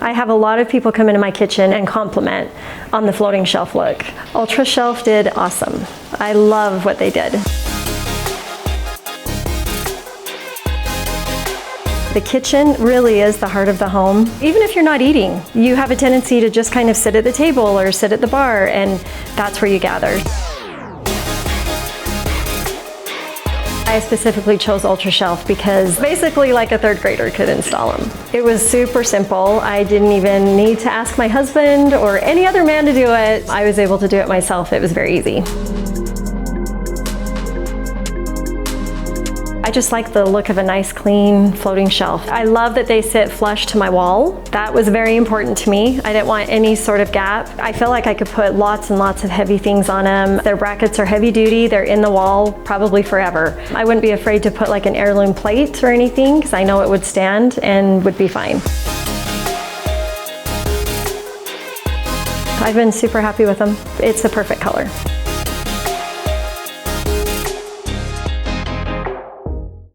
I have a lot of people come into my kitchen and compliment on the floating shelf look. Ultra Shelf did awesome. I love what they did. The kitchen really is the heart of the home. Even if you're not eating, you have a tendency to just kind of sit at the table or sit at the bar, and that's where you gather. I specifically chose Ultra Shelf because basically like a third grader could install them. It was super simple. I didn't even need to ask my husband or any other man to do it. I was able to do it myself. It was very easy. I just like the look of a nice, clean, floating shelf. I love that they sit flush to my wall. That was very important to me. I didn't want any sort of gap. I feel like I could put lots and lots of heavy things on them. Their brackets are heavy duty. They're in the wall probably forever. I wouldn't be afraid to put like an heirloom plate or anything because I know it would stand and would be fine. I've been super happy with them. It's the perfect color.